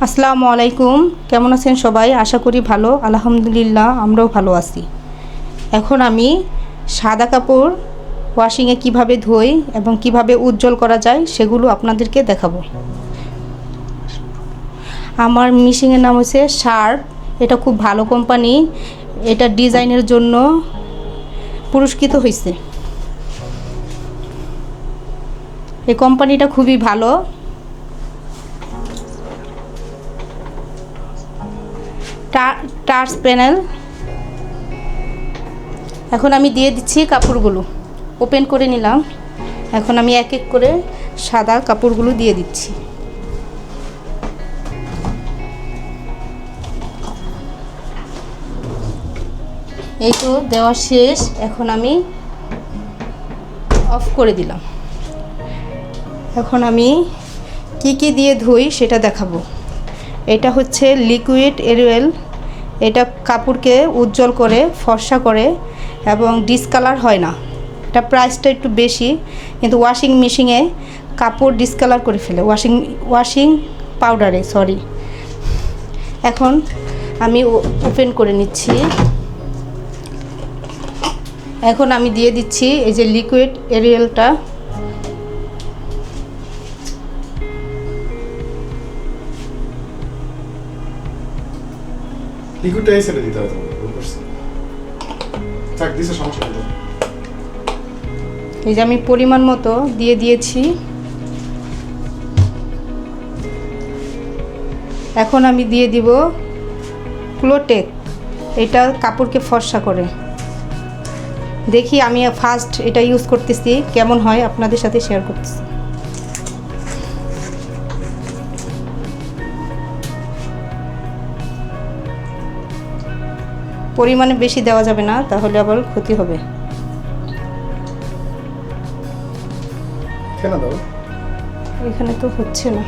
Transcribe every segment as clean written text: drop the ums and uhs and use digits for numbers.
আসসালামু আলাইকুম, কেমন আছেন সবাই? আশা করি ভালো। আলহামদুলিল্লাহ, আমরাও ভালো আছি। এখন আমি সাদা কাপড় ওয়াশিংয়ে কিভাবে ধুই এবং কিভাবে উজ্জ্বল করা যায় সেগুলো আপনাদেরকে দেখাবো। আমার মেশিনের নাম হচ্ছে শার্প। এটা খুব ভালো কোম্পানি। এটা ডিজাইনের জন্য পুরস্কৃত হয়েছে। এই কোম্পানিটা খুবই ভালো। Touch panel. এখন আমি দিয়ে দিচ্ছি কাপড়গুলো, ওপেন করে নিলাম। এখন আমি এক এক করে সাদা কাপড়গুলো দিয়ে দিচ্ছি। এই তো দেওয়া শেষ। এখন আমি অফ করে দিলাম। এখন আমি কি দিয়ে ধুই সেটা দেখাবো। এটা হচ্ছে লিকুইড এরিয়েল। এটা কাপড়কে উজ্জ্বল করে, ফর্সা করে এবং ডিসকালার হয় না। এটা প্রাইসটা একটু বেশি, কিন্তু ওয়াশিং মেশিনে কাপড় ডিসকালার করে ফেলে, ওয়াশিং পাউডারে সরি। এখন আমি ওপেন করে নিচ্ছি। এখন আমি দিয়ে দিচ্ছি এই যে লিকুইড এরিয়েলটা। লিকুইডটা এই সাইডে দিতে হবে তোমাকে। থাক দিছে, সমস্যা নেই। এই যে আমি পরিমাণ মতো দিয়ে দিয়েছি। এখন আমি দিয়ে দিব ক্লোটেক। এটা কাপড়কে ফর্সা করে। দেখি, আমি ফার্স্ট এটা ইউজ করতেছি, কেমন হয় আপনাদের সাথে শেয়ার করতেছি। পরিমাণে বেশি দেওয়া যাবে না, তাহলে আবার ক্ষতি হবে। কেন দাও? এখানে তো হচ্ছে না।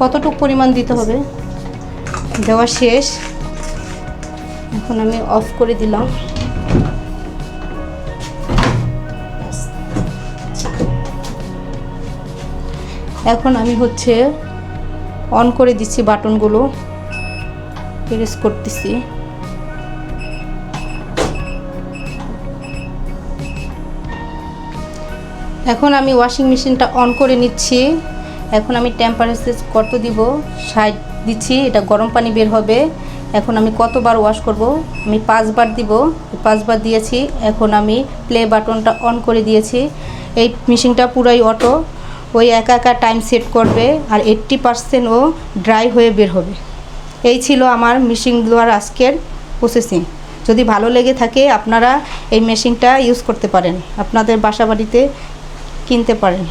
কতটুকু পরিমাণ দিতে হবে? দেওয়া শেষ। এখন আমি অফ করে দিলাম। এখন আমি হচ্ছে অন করে দিচ্ছি, বাটনগুলো প্রেস করতেছি। এখন আমি ওয়াশিং মেশিনটা অন করে নিচ্ছি। এখন আমি টেম্পারেচার কত দিব? 60 দিচ্ছি। এটা গরম পানি বের হবে। এখন আমি কতবার ওয়াশ করব? আমি 5 বার দিব। 5 বার দিয়েছি। এখন আমি প্লে বাটনটা অন করে দিয়েছি। এই মেশিনটা পুরাই অটো, ওই একা একা টাইম সেট করবে আর 80% ও ড্রাই হয়ে বের হবে। এই ছিল আমার মেশিন ধোয়ার আজকের প্রসেসিং। যদি ভালো লেগে থাকে আপনারা এই মেশিনটা ইউজ করতে পারেন, আপনাদের বাসা বাড়িতে কিনতে পারেন।